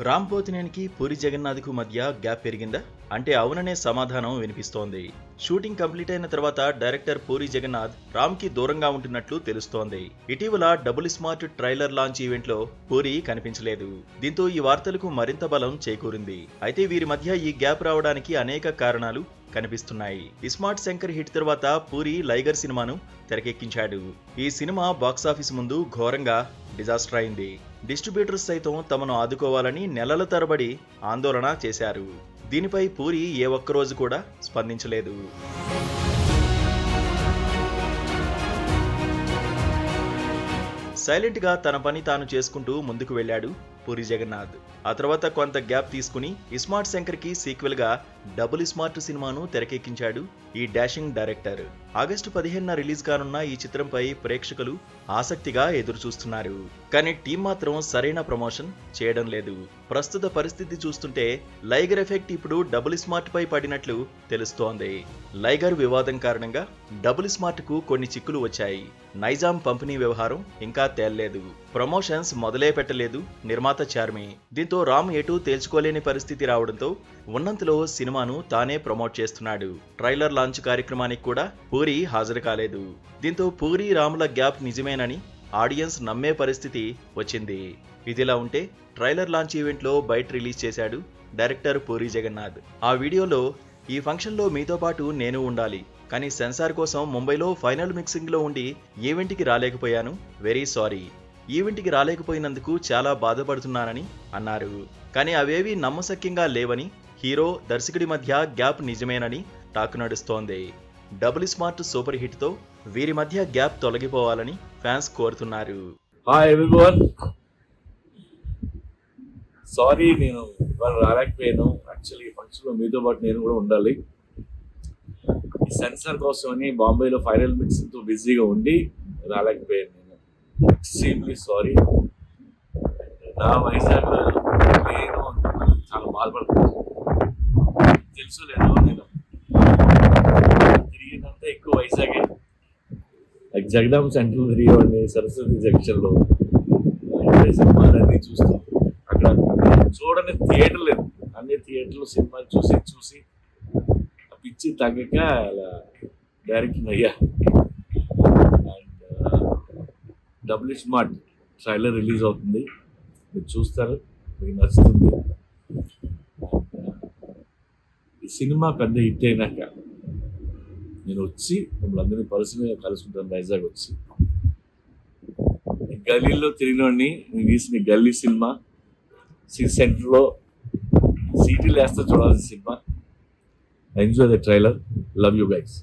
రామ్ పోతినేనికి పూరి జగన్నాథ్కు మధ్య గ్యాప్ పెరిగిందా అంటే అవుననే సమాధానం వినిపిస్తోంది. షూటింగ్ కంప్లీట్ అయిన తర్వాత డైరెక్టర్ పూరి జగన్నాథ్ రామ్ కి దూరంగా ఉంటున్నట్లు తెలుస్తోంది. ఇటీవల double smart trailer launch event లో పూరి కనిపించలేదు. దీంతో ఈ వార్తలకు మరింత బలం చేకూరింది. అయితే వీరి మధ్య ఈ గ్యాప్ రావడానికి అనేక కారణాలు కనిపిస్తున్నాయి. ఇస్మార్ట్ శంకర్ హిట్ తర్వాత పూరి లైగర్ సినిమాను తెరకెక్కించాడు. ఈ సినిమా బాక్సాఫీస్ ముందు ఘోరంగా డిజాస్టర్ అయింది. డిస్ట్రిబ్యూటర్స్ సైతం తమను ఆదుకోవాలని నెలల తరబడి ఆందోళన చేశారు. దీనిపై పూరి ఏ ఒక్కరోజు కూడా స్పందించలేదు. సైలెంట్ గా తన పని తాను చేసుకుంటూ ముందుకు వెళ్ళాడు పూరి జగన్నాథ్. ఆ తర్వాత కొంత గ్యాప్ తీసుకుని ఇస్మార్ట్ శంకర్ కి సీక్వెల్ గా డబుల్ స్మార్ట్ సినిమాను తెరకెక్కించాడు ఈ డాషింగ్ డైరెక్టర్. ఆగస్టు 15న రిలీజ్ కానున్న ఈ చిత్రంపై ప్రేక్షకులు ఆసక్తిగా ఎదురు చూస్తున్నారు. కానీ టీం మాత్రం సరైన ప్రమోషన్ చేయడం లేదు. ప్రస్తుత పరిస్థితి చూస్తుంటే లైగర్ ఎఫెక్ట్ ఇప్పుడు డబుల్ స్మార్ట్ పై పడినట్లు తెలుస్తోంది. లైగర్ వివాదం కారణంగా డబుల్ స్మార్ట్ కు కొన్ని చిక్కులు వచ్చాయి. నైజాం పంపిణీ వ్యవహారం ఇంకా తేల్లేదు. ప్రమోషన్స్ మొదలే పెట్టలేదు నిర్మాత చార్మి. దీంతో రామ్ ఎటూ తేల్చుకోలేని పరిస్థితి రావడంతో ఉన్నంతలో సినిమాను తానే ప్రమోట్ చేస్తున్నాడు. ట్రైలర్ లాంచ్ కార్యక్రమానికి కూడా పూరి హాజరు కాలేదు. దీంతో పూరి రాముల గ్యాప్ నిజమేనని ఆడియన్స్ నమ్మే పరిస్థితి వచ్చింది. ఇదిలా ఉంటే ట్రైలర్ లాంచ్ ఈవెంట్ లో బైట్ రిలీజ్ చేశాడు డైరెక్టర్ పూరి జగన్నాథ్. ఆ వీడియోలో ఈ ఫంక్షన్ లో మీతో పాటు నేను ఉండాలి, కానీ సెన్సార్ కోసం ముంబైలో ఫైనల్ మిక్సింగ్ లో ఉండి ఈవెంట్కి రాలేకపోయాను, వెరీ సారీ. ఈవెంట్కి రాలేకపోయినందుకు చాలా బాధపడుతున్నానని అన్నారు. కానీ అవేవి నమ్మశక్యంగా లేవని, హీరో దర్శకుడి మధ్య గ్యాప్ నిజమేనని టాక్ నడుస్తోంది. డబుల్ స్మార్ట్ సూపర్ హిట్ తో వీరి మధ్య గ్యాప్ తొలగిపోవాలని ఫ్యాన్స్ కోరుతున్నారు. హాయ్ ఎవ్రీవన్, సారీ నేను ఇవాళ రాలేకపోయాను. యాక్చువల్లీ ఈ ఫంక్షన్లో మీతో పాటు నేను కూడా ఉండాలి. ఈ సెన్సార్ కోసమని బాంబేలో ఫైనల్ మిక్సింగ్తో బిజీగా ఉండి రాలేకపోయాను. నేను ఎక్స్ట్రీమ్లీ సారీ. నా వైజాగ్లో నేను చాలా బాధపడుతున్నాను. తెలుసు లేదు, నేను తిరిగినంత ఎక్కువ వైజాగే. లైక్ జగదాంబ సెంట్రల్ తిరిగేవాడిని, సరస్వతి జంక్షన్లో సినిమాలన్నీ చూస్తాం. అక్కడ చూడని థియేటర్ లేదు, అన్ని థియేటర్లో సినిమాలు చూసి పిచ్చి తగ్గక అలా డైరెక్షన్ అయ్యా. And double smart trailer release అవుతుంది, మీరు చూస్తారు, మీకు నచ్చుతుంది. ఈ సినిమా పెద్ద హిట్ అయినాక నేను వచ్చి మిమ్మల్ని అందరినీ పర్సనల్గా కలుసుకుంటాను. వైజాగ్ వచ్చి గల్లీలో తిరిగినోడిని, నేను తీసిన గల్లీ సినిమా సిటీ సెంటర్లో సీటీలు వేస్తే చూడాల్సిన cinema. Enjoy the trailer. Love you guys.